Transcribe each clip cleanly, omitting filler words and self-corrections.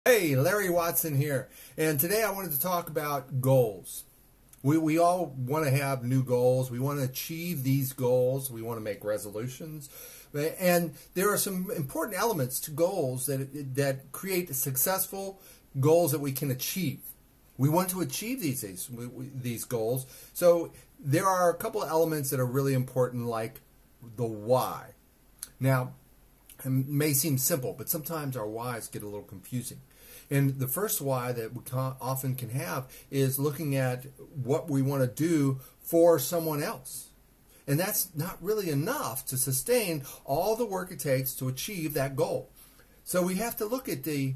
Hey, Larry Watson here, and today I wanted to talk about goals. We all want to have new goals. We want to achieve these goals. We want to make resolutions. And there are some important elements to goals that create successful goals that we can achieve. We want to achieve these goals. So there are a couple of elements that are really important, like the why. Now, it may seem simple, but sometimes our whys get a little confusing. And the first why that we often can have is looking at what we want to do for someone else. And that's not really enough to sustain all the work it takes to achieve that goal. So we have to look at the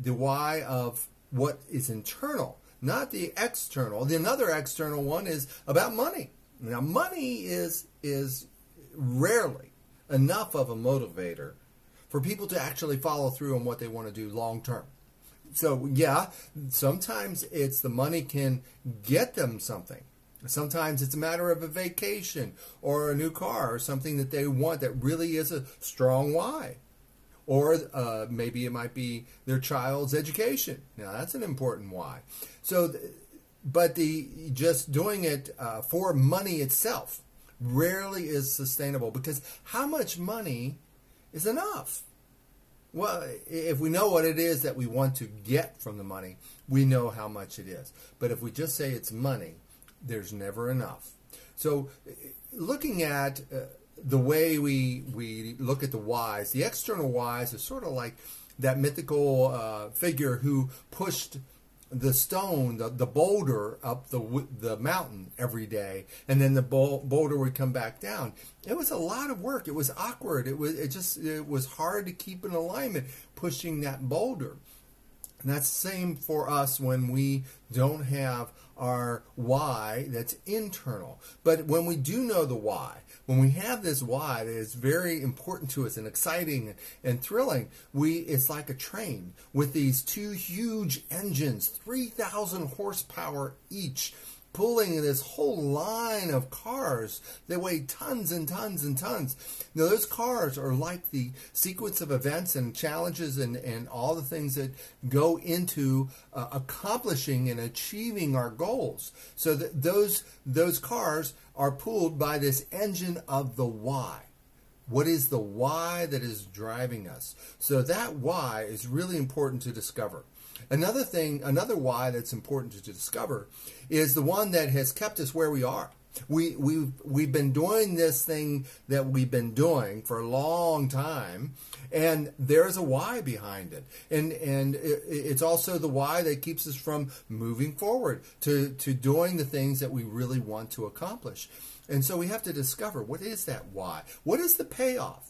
why of what is internal, not the external. Another external one is about money. Now, money is rarely enough of a motivator for people to actually follow through on what they want to do long term. So yeah, sometimes it's the money can get them something. Sometimes it's a matter of a vacation or a new car or something that they want that really is a strong why. Or maybe it might be their child's education. Now that's an important why. So, but just doing it for money itself rarely is sustainable, because how much money is enough? Well, if we know what it is that we want to get from the money, we know how much it is. But if we just say it's money, there's never enough. So looking at the way we look at the whys, the external whys is sort of like that mythical figure who pushed the stone, the boulder up the mountain every day, and then the boulder would come back down. It was a lot of work. It was awkward. It was hard to keep in alignment pushing that boulder. And that's the same for us when we don't have our why that's internal. But when we do know the why, when we have this why that is very important to us and exciting and thrilling, it's like a train with these two huge engines, 3,000 horsepower each, pulling this whole line of cars that weigh tons and tons and tons. Now, those cars are like the sequence of events and challenges and all the things that go into accomplishing and achieving our goals. So that those cars are pulled by this engine of the why. What is the why that is driving us? So that why is really important to discover. Another why that's important to discover is the one that has kept us where we are. We've been doing this thing that we've been doing for a long time, and there's a why behind it. And it's also the why that keeps us from moving forward to doing the things that we really want to accomplish. And so we have to discover, what is that why? What is the payoff?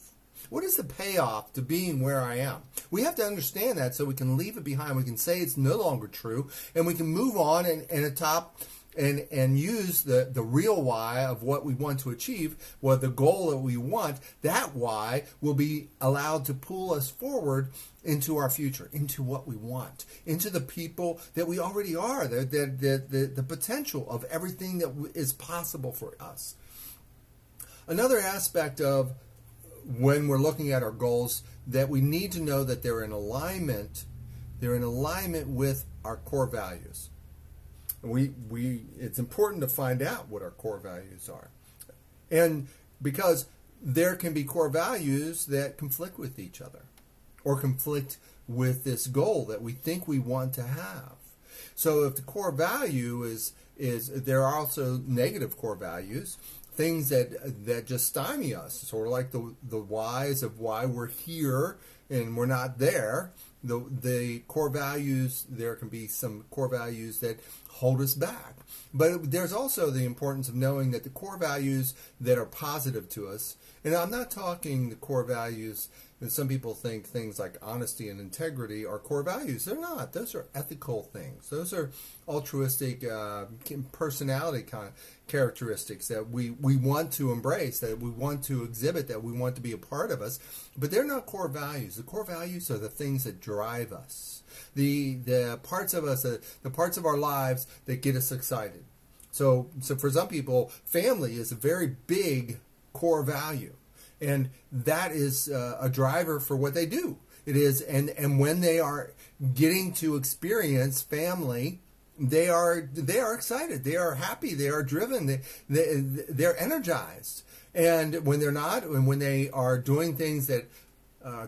What is the payoff to being where I am? We have to understand that so we can leave it behind. We can say it's no longer true, and we can move on and use the real why of what we want to achieve, the goal that we want. That why will be allowed to pull us forward into our future, into what we want, into the people that we already are, the potential of everything that is possible for us. Another aspect of when we're looking at our goals, that we need to know that they're in alignment with our core values. It's important to find out what our core values are. And because there can be core values that conflict with each other or conflict with this goal that we think we want to have. So if the core value is there are also negative core values, things that just stymie us, sort of like the whys of why we're here and we're not there. The core values, there can be some core values that hold us back. But there's also the importance of knowing that the core values that are positive to us, and I'm not talking the core values that some people think things like honesty and integrity are core values. They're not. Those are ethical things. Those are altruistic personality kind of characteristics that we want to embrace, that we want to exhibit, that we want to be a part of us. But they're not core values. The core values are the things that drive us. The parts of us, the parts of our lives that get us excited. So for some people, family is a very big core value. And that is a driver for what they do. It is, and when they are getting to experience family, they are excited, they are happy, they are driven, they're energized. And when they're not, and when they are doing things that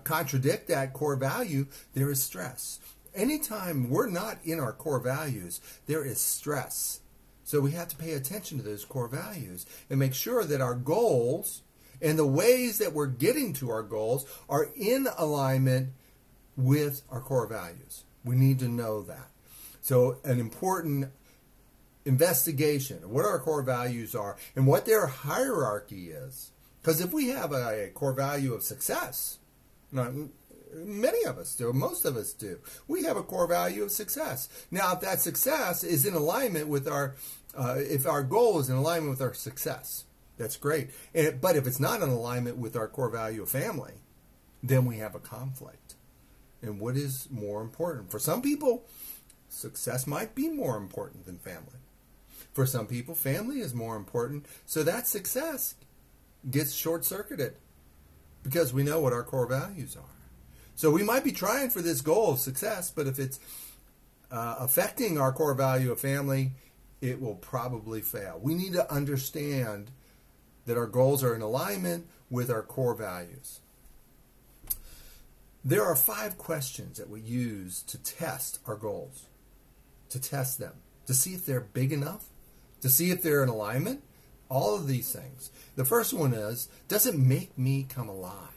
contradict that core value, there is stress. Anytime we're not in our core values, there is stress. So we have to pay attention to those core values and make sure that our goals and the ways that we're getting to our goals are in alignment with our core values. We need to know that. So an important investigation of what our core values are and what their hierarchy is. Because if we have a core value of success, many of us do, most of us do, we have a core value of success. Now, if that success is in alignment with if our goal is in alignment with our success, that's great. But if it's not in alignment with our core value of family, then we have a conflict. And what is more important? For some people, success might be more important than family. For some people, family is more important. So that success gets short-circuited because we know what our core values are. So we might be trying for this goal of success, but if it's affecting our core value of family, it will probably fail. We need to understand that our goals are in alignment with our core values. There are 5 questions that we use to test our goals, to test them, to see if they're big enough, to see if they're in alignment, all of these things. The first one is, does it make me come alive?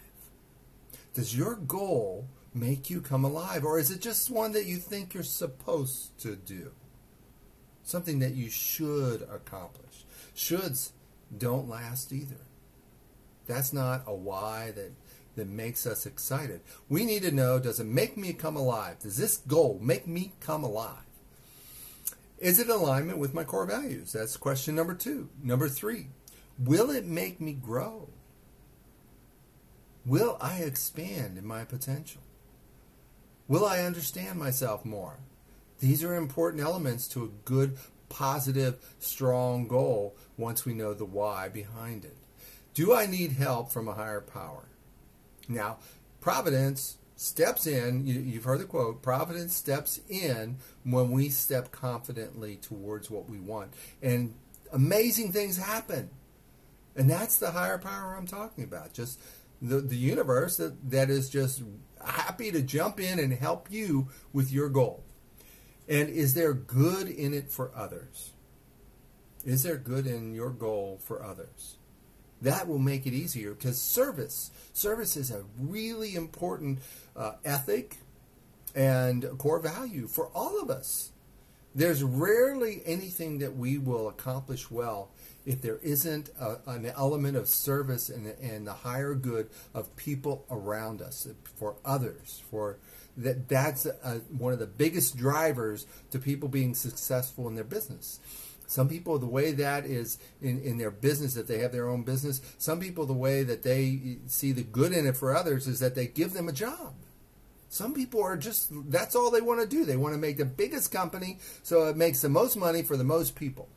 Does your goal make you come alive, or is it just one that you think you're supposed to do? Something that you should accomplish. Shoulds don't last either. That's not a why that makes us excited. We need to know, does it make me come alive? Does this goal make me come alive? Is it in alignment with my core values? That's question number 2. Number 3, will it make me grow? Will I expand in my potential? Will I understand myself more? These are important elements to a good, positive, strong goal once we know the why behind it. Do I need help from a higher power? Now, Providence steps in, you've heard the quote, Providence steps in when we step confidently towards what we want. And amazing things happen. And that's the higher power I'm talking about. Just the universe that is just happy to jump in and help you with your goal. And is there good in it for others? Is there good in your goal for others? That will make it easier because service is a really important ethic and core value for all of us. There's rarely anything that we will accomplish well if there isn't an element of service and the higher good of people around us, for others. That's one of the biggest drivers to people being successful in their business. Some people, the way that is in their business, if they have their own business, some people, the way that they see the good in it for others is that they give them a job. Some people are just, that's all they want to do. They want to make the biggest company so it makes the most money for the most people.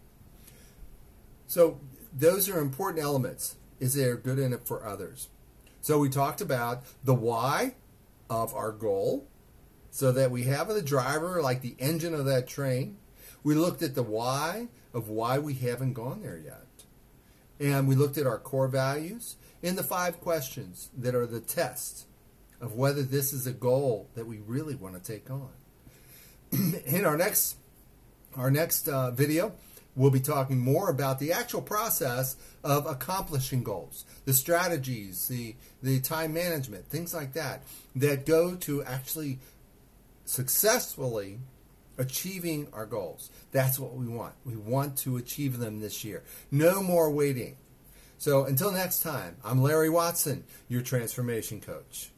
So those are important elements. Is there good in it for others? So we talked about the why of our goal so that we have the driver like the engine of that train. We looked at the why of why we haven't gone there yet. And we looked at our core values and the 5 questions that are the test of whether this is a goal that we really want to take on. In our next video, we'll be talking more about the actual process of accomplishing goals, the strategies, the time management, things like that go to actually successfully achieving our goals. That's what we want. We want to achieve them this year. No more waiting. So until next time, I'm Larry Watson, your transformation coach.